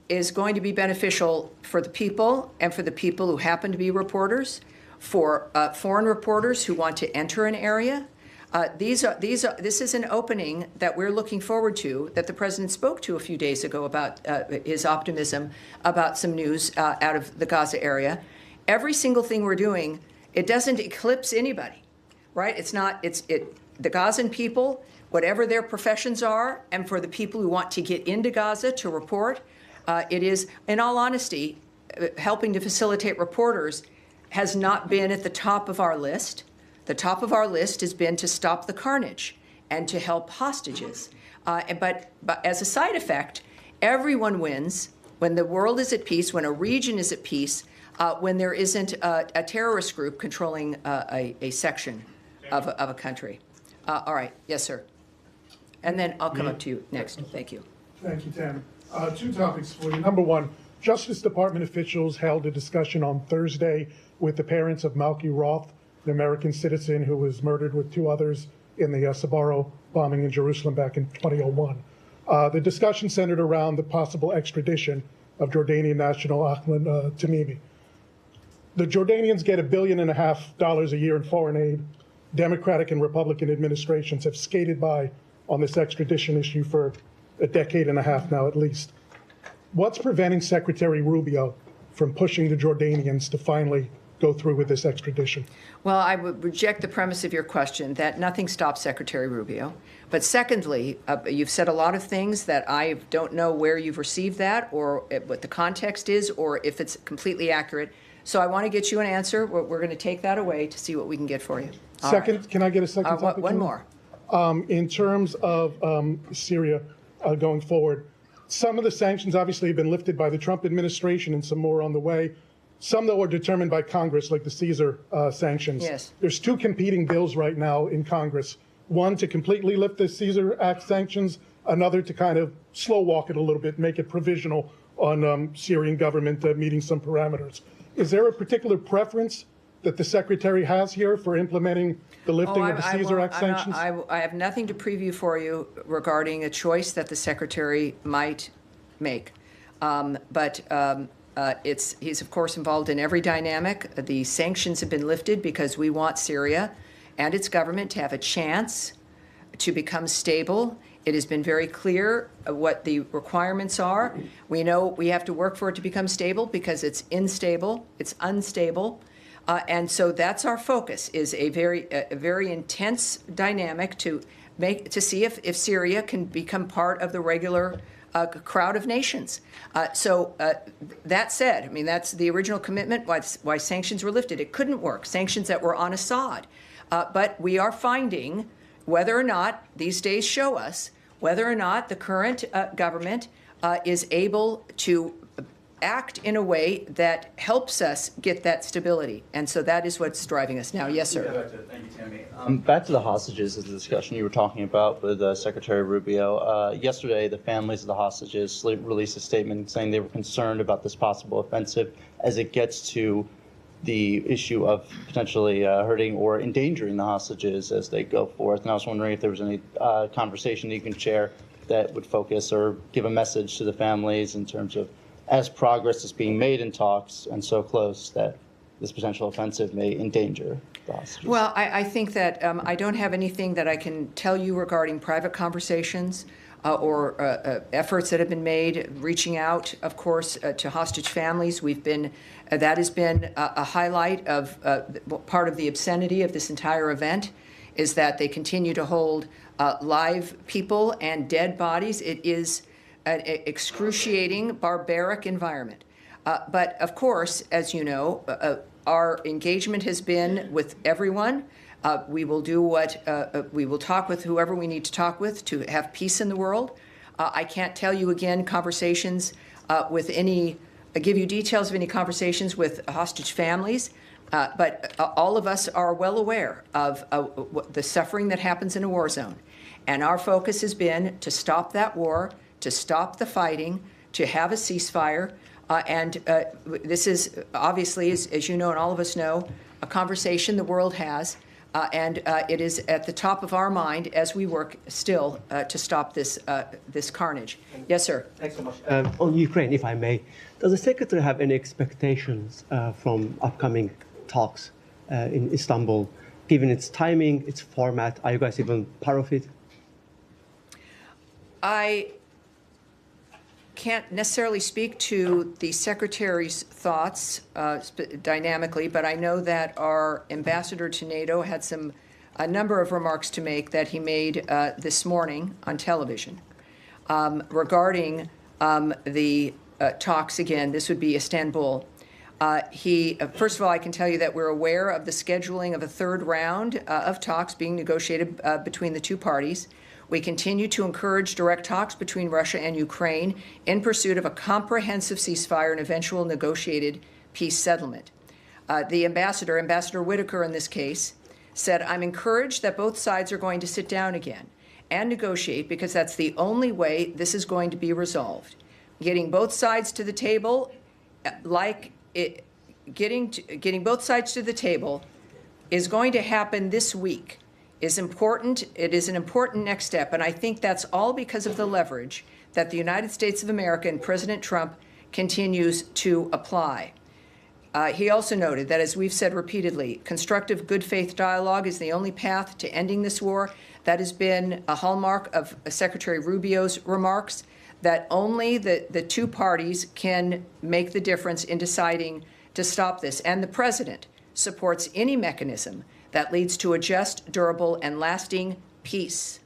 Speaker 1: is going to be beneficial for the people and for the people who happen to be reporters, for foreign reporters who want to enter an area. This is an opening that we're looking forward to, that the president spoke to a few days ago about his optimism about some news out of the Gaza area. Every single thing we're doing, it doesn't eclipse anybody, right? The Gazan people, whatever their professions are, and for the people who want to get into Gaza to report, it is, in all honesty, helping to facilitate reporters has not been at the top of our list. The top of our list has been to stop the carnage and to help hostages. But as a side effect, everyone wins when the world is at peace, when a region is at peace, when there isn't a terrorist group controlling a section of a country. All right. Yes, sir. And then I'll come up to you next. Thank you.
Speaker 12: Thank you, Tam. Two topics for you. Number one, Justice Department officials held a discussion on Thursday with the parents of Malky Roth, the American citizen who was murdered with two others in the Sbarro bombing in Jerusalem back in 2001. The discussion centered around the possible extradition of Jordanian national Ahmed Tamimi. The Jordanians get $1.5 billion a year in foreign aid. Democratic and Republican administrations have skated by on this extradition issue for a decade and a half now at least. What's preventing Secretary Rubio from pushing the Jordanians to finally go through with this extradition?
Speaker 1: Well, I would reject the premise of your question that nothing stops Secretary Rubio. But secondly, you've said a lot of things that I don't know where you've received that or what the context is or if it's completely accurate. So I want to get you an answer. We're going to take that away to see what we can get for you.
Speaker 12: Second, can I get a second topic?
Speaker 1: One more.
Speaker 12: In terms of Syria going forward, some of the sanctions obviously have been lifted by the Trump administration and some more on the way. Some, though, are determined by Congress, like the Caesar sanctions.
Speaker 1: Yes.
Speaker 12: There's two competing bills right now in Congress. One to completely lift the Caesar Act sanctions, another to kind of slow walk it a little bit, make it provisional on Syrian government meeting some parameters. Is there a particular preference that the secretary has here for implementing the lifting of the Caesar Act sanctions?
Speaker 1: I have nothing to preview for you regarding a choice that the secretary might make. He's of course involved in every dynamic. The sanctions have been lifted because we want Syria and its government to have a chance to become stable. It has been very clear what the requirements are. We know we have to work for it to become stable because it's unstable. And so that's our focus, is a very intense dynamic to see if Syria can become part of the regular crowd of nations. That said, I mean, that's the original commitment, why sanctions were lifted. It couldn't work, sanctions that were on Assad. But we are finding whether or not, these days show us, whether or not the current government is able to act in a way that helps us get that stability. And so that is what's driving us now. Yes, sir.
Speaker 13: Thank you, Tammy. Back to the hostages is the discussion you were talking about with Secretary Rubio. Yesterday, the families of the hostages released a statement saying they were concerned about this possible offensive as it gets to the issue of potentially hurting or endangering the hostages as they go forth. And I was wondering if there was any conversation that you can share that would focus or give a message to the families in terms of, as progress is being made in talks and so close, that this potential offensive may endanger the hostages. Well,
Speaker 1: I think that I don't have anything that I can tell you regarding private conversations or efforts that have been made, reaching out, of course, to hostage families. That has been a highlight of part of the obscenity of this entire event, is that they continue to hold live people and dead bodies. It is an excruciating, barbaric environment. But of course, as you know, our engagement has been with everyone. We will do we will talk with whoever we need to talk with to have peace in the world. I can't tell you again conversations give you details of any conversations with hostage families, but all of us are well aware of the suffering that happens in a war zone. And our focus has been to stop that war, to stop the fighting, to have a ceasefire. This is obviously, as you know and all of us know, a conversation the world has. It is at the top of our mind as we work still to stop this carnage. Yes, sir.
Speaker 14: Thanks so much. On Ukraine, if I may, does the Secretary have any expectations from upcoming talks in Istanbul, given its timing, its format? Are you guys even part of it?
Speaker 1: I can't necessarily speak to the Secretary's thoughts dynamically, but I know that our ambassador to NATO had a number of remarks to make that he made this morning on television regarding the talks. Again, this would be Istanbul. First of all, I can tell you that we're aware of the scheduling of a third round of talks being negotiated between the two parties. We continue to encourage direct talks between Russia and Ukraine in pursuit of a comprehensive ceasefire and eventual negotiated peace settlement. The Ambassador Whitaker in this case, said, "I'm encouraged that both sides are going to sit down again and negotiate because that's the only way this is going to be resolved. Getting both sides to the table, getting both sides to the table is going to happen this week. Is important. It is an important next step, and I think that's all because of the leverage that the United States of America and President Trump continues to apply." He also noted that, as we've said repeatedly, constructive good faith dialogue is the only path to ending this war. That has been a hallmark of Secretary Rubio's remarks, that only the two parties can make the difference in deciding to stop this. And the president supports any mechanism that leads to a just, durable, and lasting peace.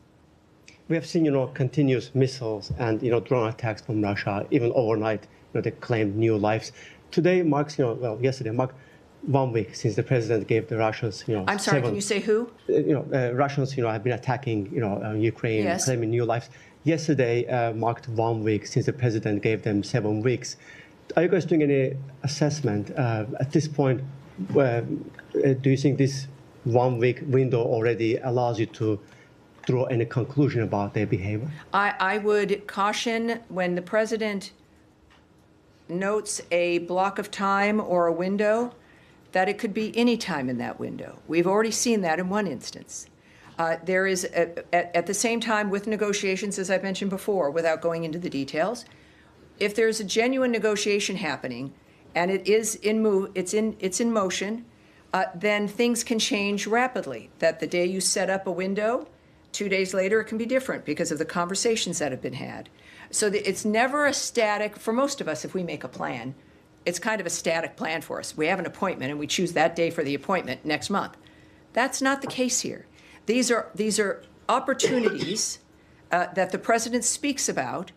Speaker 14: We have seen, continuous missiles and, drone attacks from Russia, even overnight, they claimed new lives. Today marks, yesterday marked 1 week since the president gave the Russians,
Speaker 1: I'm sorry, can you say who?
Speaker 14: Russians, have been attacking, Ukraine,
Speaker 1: yes,
Speaker 14: claiming new lives. Yesterday marked 1 week since the president gave them 7 weeks. Are you guys doing any assessment at this point? Do you think this 1 week window already allows you to draw any conclusion about their behavior?
Speaker 1: I would caution when the president notes a block of time or a window, that it could be any time in that window. We've already seen that in one instance. There is, at the same time with negotiations, as I mentioned before, without going into the details, if there's a genuine negotiation happening and it's in motion, then things can change rapidly. That the day you set up a window, 2 days later it can be different because of the conversations that have been had. So it's never a static, for most of us, if we make a plan, it's kind of a static plan for us. We have an appointment and we choose that day for the appointment next month. That's not the case here. These are opportunities that the president speaks about,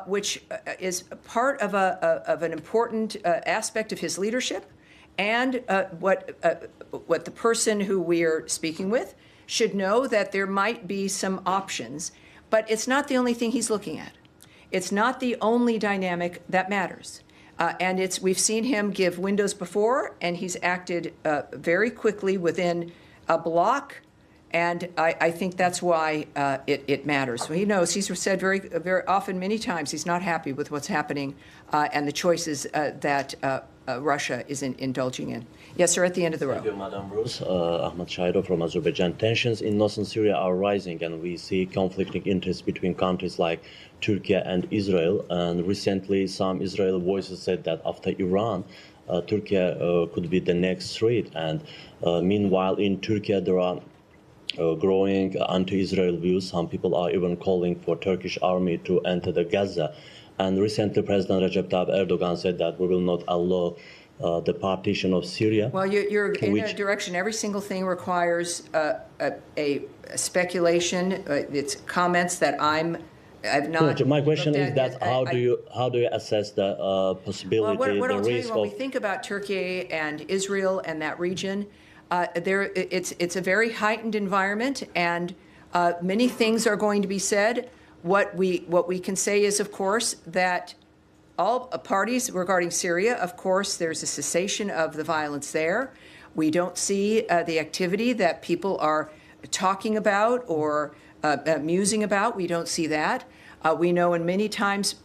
Speaker 1: which is part of an important aspect of his leadership, and what the person who we are speaking with should know, that there might be some options, but it's not the only thing he's looking at. It's not the only dynamic that matters. And we've seen him give windows before, and he's acted very quickly within a block. And I think that's why it matters. So he knows, he's said very, very often, many times, he's not happy with what's happening and the choices that Russia is indulging in. Yes, sir, at the end of the row.
Speaker 15: Thank you, Madam Rose. Ahmad Shaido from Azerbaijan. Tensions in northern Syria are rising, and we see conflicting interests between countries like Turkey and Israel. And recently, some Israeli voices said that after Iran, Turkey could be the next threat. And meanwhile, in Turkey, there are growing anti-Israel views. Some people are even calling for Turkish army to enter the Gaza. And recently, President Recep Tayyip Erdogan said that we will not allow the partition of Syria.
Speaker 1: Well, you're in a direction. Every single thing requires a speculation. It's comments that I've not.
Speaker 15: My question is that how do you assess the possibility,
Speaker 1: what
Speaker 15: the
Speaker 1: I'll tell
Speaker 15: risk
Speaker 1: you, when we
Speaker 15: of?
Speaker 1: think about Turkey and Israel and that region, it's a very heightened environment, and many things are going to be said. What we can say is, of course, that all parties regarding Syria, of course, there's a cessation of the violence there. We don't see the activity that people are talking about or musing about. We don't see that. We know in many times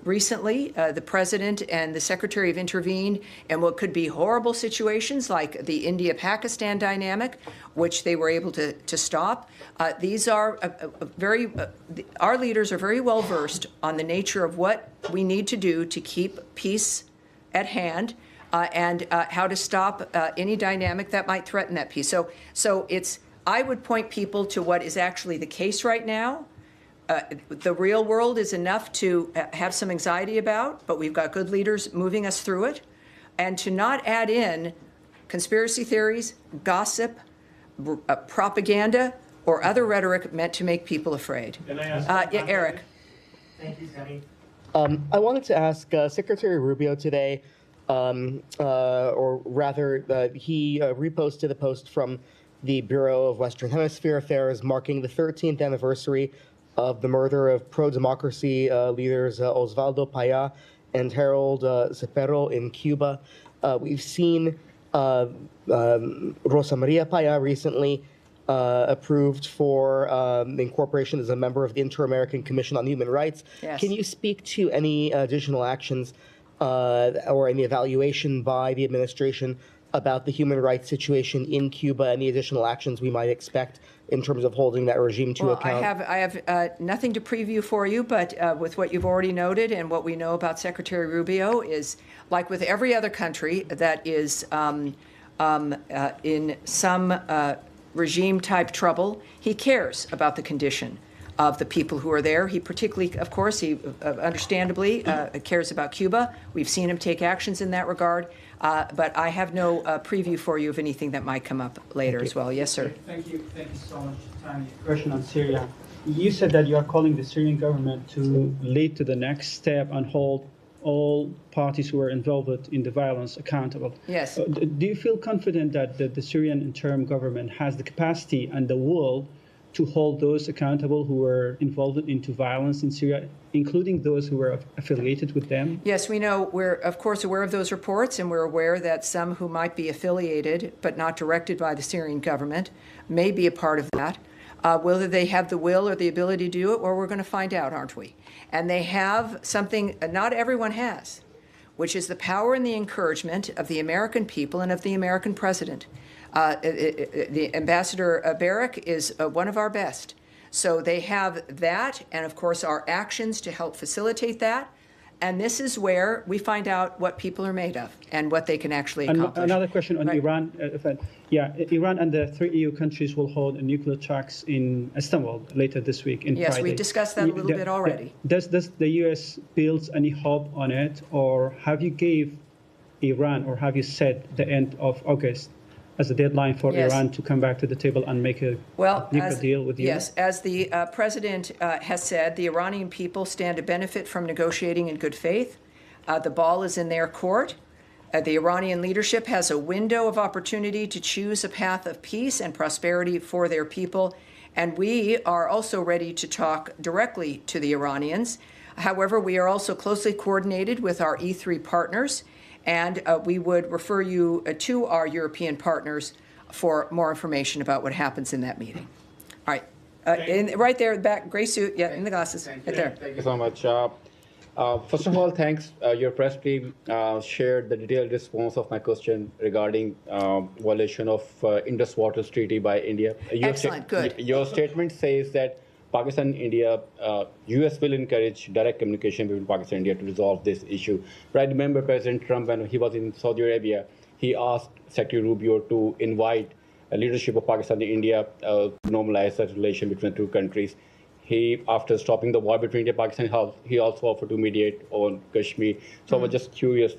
Speaker 1: recently, the president and the secretary have intervened in what could be horrible situations like the India-Pakistan dynamic, which they were able to stop. These are our leaders are very well versed on the nature of what we need to do to keep peace at hand and how to stop any dynamic that might threaten that peace. So I would point people to what is actually the case right now. The real world is enough to have some anxiety about, but we've got good leaders moving us through it. And to not add in conspiracy theories, gossip, propaganda, or other rhetoric meant to make people afraid.
Speaker 16: Can I ask
Speaker 1: yeah, Eric.
Speaker 16: Thank you, Sammy.
Speaker 17: I wanted to ask Secretary Rubio today, or rather, he reposted a post from the Bureau of Western Hemisphere Affairs marking the 13th anniversary of the murder of pro-democracy leaders Osvaldo Paya and Harold Cepero in Cuba. We've seen Rosa Maria Paya recently approved for incorporation as a member of the Inter-American Commission on Human Rights.
Speaker 1: Yes.
Speaker 17: Can you speak to any additional actions or any evaluation by the administration about the human rights situation in Cuba, any additional actions we might expect in terms of holding that regime to account?
Speaker 1: I have nothing to preview for you, but with what you've already noted and what we know about Secretary Rubio is, like with every other country that is in some regime-type trouble, he cares about the condition of the people who are there. He particularly, of course, he understandably cares about Cuba. We've seen him take actions in that regard. But I have no preview for you of anything that might come up later as well. Yes, sir.
Speaker 16: Thank you so much, Tanya. Question on Syria. You said that you are calling the Syrian government to lead to the next step and hold all parties who are involved in the violence accountable.
Speaker 1: Yes.
Speaker 16: Do you feel confident that the Syrian interim government has the capacity and the will to hold those accountable who were involved into violence in Syria, including those who were affiliated with them?
Speaker 1: Yes, we know. We're, of course, aware of those reports, and we're aware that some who might be affiliated but not directed by the Syrian government may be a part of that. Whether they have the will or the ability to do it, well, we're going to find out, aren't we? And they have something not everyone has, which is the power and the encouragement of the American people and of the American president. The Ambassador Barrack is one of our best. So they have that, and of course our actions to help facilitate that. And this is where we find out what people are made of and what they can actually accomplish.
Speaker 16: Another question on
Speaker 1: Right.
Speaker 16: Iran. Iran and the 3 EU countries will hold nuclear talks in Istanbul later this week.
Speaker 1: Yes,
Speaker 16: Friday.
Speaker 1: we discussed that a little bit already.
Speaker 16: Does the U.S. build any hope on it, or have you gave Iran, or have you set the end of August as a deadline for
Speaker 1: Yes.
Speaker 16: Iran to come back to the table and make a nuclear deal with you?
Speaker 1: Yes, as the president has said, the Iranian people stand to benefit from negotiating in good faith. The ball is in their court. The Iranian leadership has a window of opportunity to choose a path of peace and prosperity for their people, and we are also ready to talk directly to the Iranians. However, we are also closely coordinated with our E3 partners, and we would refer you to our European partners for more information about what happens in that meeting. All right. Right there, back, gray suit, yeah, in the glasses, right there.
Speaker 18: Thank you so much. First of all, thanks. Your press team shared the detailed response of my question regarding violation of Indus Waters Treaty by India.
Speaker 1: Excellent, good.
Speaker 18: Your statement says that Pakistan and India, U.S. will encourage direct communication between Pakistan and India to resolve this issue. But I remember President Trump, when he was in Saudi Arabia, he asked Secretary Rubio to invite leadership of Pakistan and India to normalize that relation between the two countries. He, after stopping the war between India and Pakistan, he also offered to mediate on Kashmir. So I was just curious,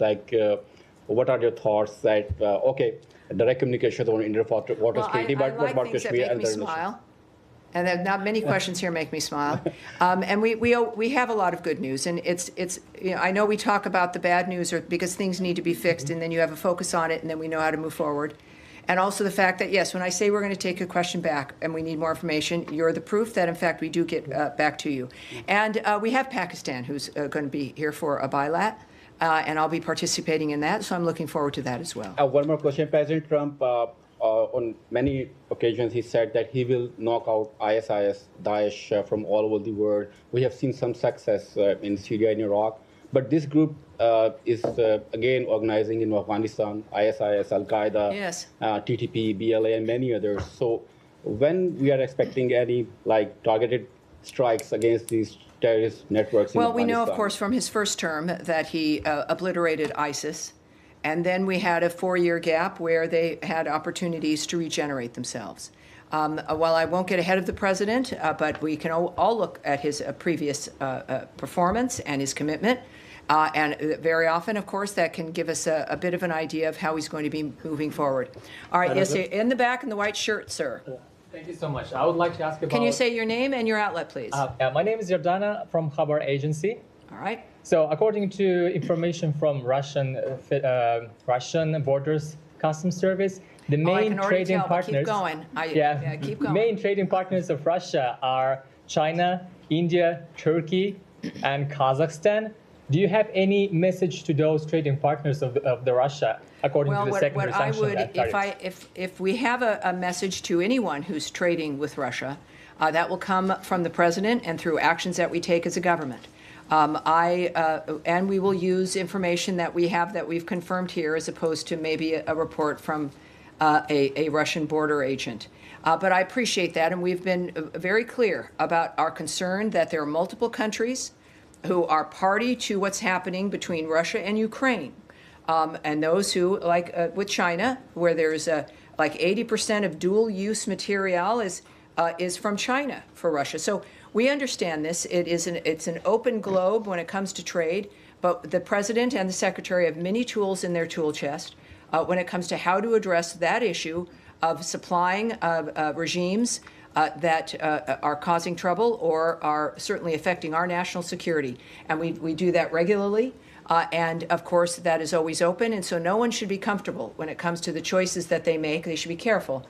Speaker 18: what are your thoughts that, okay, direct communication on Indian Waters Treaty, but what about Kashmir and the relations?
Speaker 1: And there are not many questions here make me smile. And we have a lot of good news, and it's I know we talk about the bad news because things need to be fixed, and then you have a focus on it, and then we know how to move forward. And also the fact that, yes, when I say we're going to take a question back and we need more information, you're the proof that, in fact, we do get back to you. And we have Pakistan, who's going to be here for a bilat, and I'll be participating in that, so I'm looking forward to that as well.
Speaker 18: One more question. President Trump, on many occasions, he said that he will knock out ISIS, Daesh, from all over the world. We have seen some success in Syria and Iraq, but this group is again organizing in Afghanistan, ISIS, Al-Qaeda,
Speaker 1: yes.
Speaker 18: TTP, BLA, and many others. So when we are expecting any targeted strikes against these terrorist networks in
Speaker 1: Well, we know, of
Speaker 18: Afghanistan?
Speaker 1: course, from his first term that he obliterated ISIS. And then we had a 4-year gap where they had opportunities to regenerate themselves. While I won't get ahead of the president, but we can all look at his previous performance and his commitment. And very often, of course, that can give us a bit of an idea of how he's going to be moving forward. All right, yes, in the back in the white shirt, sir.
Speaker 19: Thank you so much. I would like to ask about...
Speaker 1: Can you say your name and your outlet, please?
Speaker 19: My name is Yordana from Khabar Agency.
Speaker 1: All right.
Speaker 19: So according to information from Russian Borders Customs Service, the main trading partners...
Speaker 1: Keep going. Keep going.
Speaker 19: Main trading partners of Russia are China, India, Turkey, and Kazakhstan. Do you have any message to those trading partners of the Russia, according to the secondary sanction tariffs?
Speaker 1: If we have a message to anyone who's trading with Russia, that will come from the president and through actions that we take as a government. And we will use information that we have that we've confirmed here as opposed to maybe a report from a Russian border agent. But I appreciate that, and we've been very clear about our concern that there are multiple countries who are party to what's happening between Russia and Ukraine. And those who, like with China, where there's like 80% of dual-use material is from China for Russia. So we understand this. It's an open globe when it comes to trade, but the president and the secretary have many tools in their tool chest when it comes to how to address that issue of supplying regimes that are causing trouble or are certainly affecting our national security. And we do that regularly. And of course, that is always open. And so no one should be comfortable when it comes to the choices that they make. They should be careful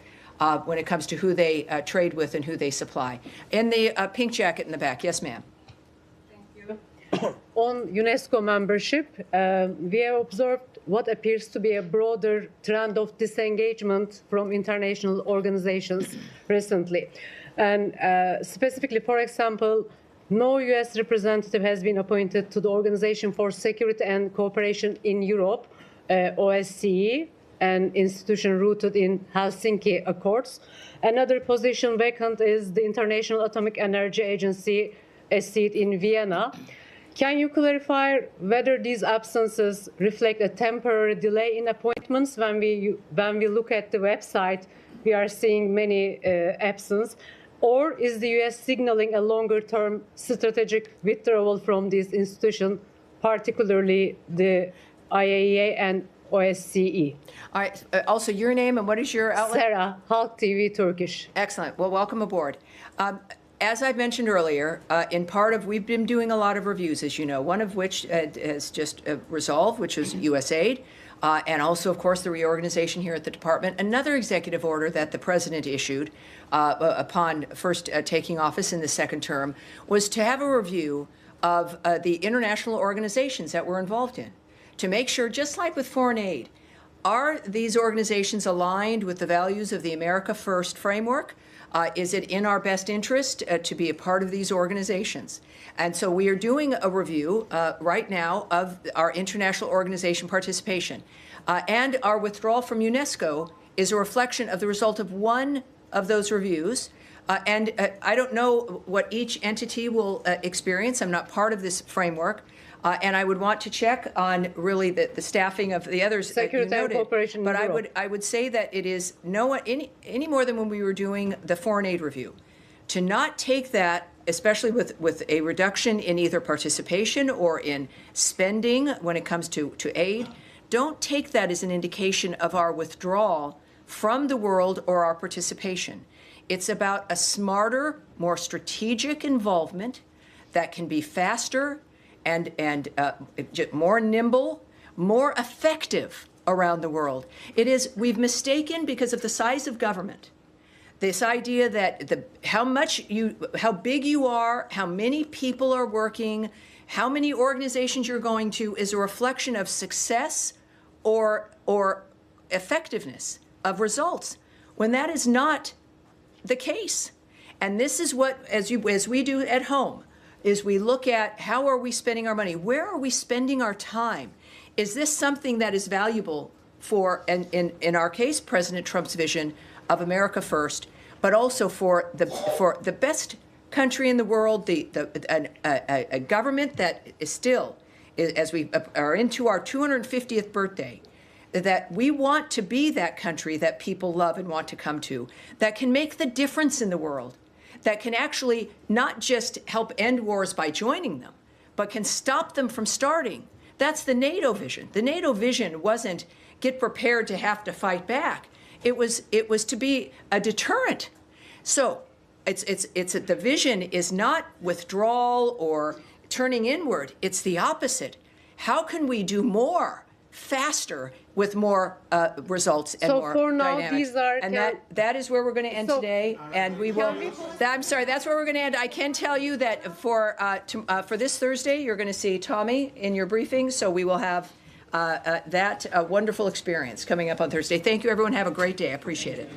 Speaker 1: when it comes to who they trade with and who they supply. In the pink jacket in the back. Yes, ma'am.
Speaker 20: On UNESCO membership, we have observed what appears to be a broader trend of disengagement from international organizations recently. And specifically, for example, no U.S. representative has been appointed to the Organization for Security and Cooperation in Europe, OSCE, an institution rooted in Helsinki Accords. Another position vacant is the International Atomic Energy Agency, a seat in Vienna. Can you clarify whether these absences reflect a temporary delay in appointments? When we look at the website, we are seeing many absences. Or is the U.S. signaling a longer-term strategic withdrawal from these institutions, particularly the IAEA and OSCE?
Speaker 1: All right. Also, your name and what is your outlet?
Speaker 20: Sarah, Halk TV Turkish.
Speaker 1: Excellent. Well, welcome aboard. As I mentioned earlier, we've been doing a lot of reviews, as you know, one of which has just resolved, which is USAID, and also, of course, the reorganization here at the department. Another executive order that the president issued upon first taking office in the second term was to have a review of the international organizations that we're involved in, to make sure, just like with foreign aid, are these organizations aligned with the values of the America First framework? Is it in our best interest to be a part of these organizations? And so we are doing a review right now of our international organization participation. And our withdrawal from UNESCO is a reflection of the result of one of those reviews. And I don't know what each entity will experience. I'm not part of this framework. And I would want to check on really the staffing of the others that you noted. But I would say that it is any more than when we were doing the foreign aid review, to not take that, especially with a reduction in either participation or in spending when it comes to aid, don't take that as an indication of our withdrawal from the world or our participation. It's about a smarter, more strategic involvement that can be faster and more nimble, more effective around the world. We've mistaken, because of the size of government, this idea that how big you are, how many people are working, how many organizations you're going to is a reflection of success or effectiveness of results, when that is not the case. And this is what, as we do at home, is we look at how are we spending our money? Where are we spending our time? Is this something that is valuable for, and in our case, President Trump's vision of America First, but also for the best country in the world, a government that is still, as we are into our 250th birthday, that we want to be that country that people love and want to come to, that can make the difference in the world, that can actually not just help end wars by joining them, but can stop them from starting. That's the NATO vision. The NATO vision wasn't get prepared to have to fight back. It was to be a deterrent. So the vision is not withdrawal or turning inward. It's the opposite. How can we do more faster with more results and more
Speaker 20: for now,
Speaker 1: dynamics? That is where we're going to end today, and we will. I'm sorry, that's where we're going to end. I can tell you that for this Thursday, you're going to see Tommy in your briefing, so we will have that wonderful experience coming up on Thursday. Thank you, everyone. Have a great day. I appreciate it.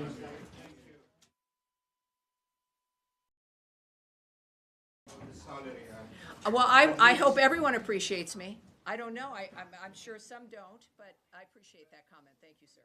Speaker 1: Well, I hope everyone appreciates me. I don't know. I'm sure some don't, but I appreciate that comment. Thank you, sir.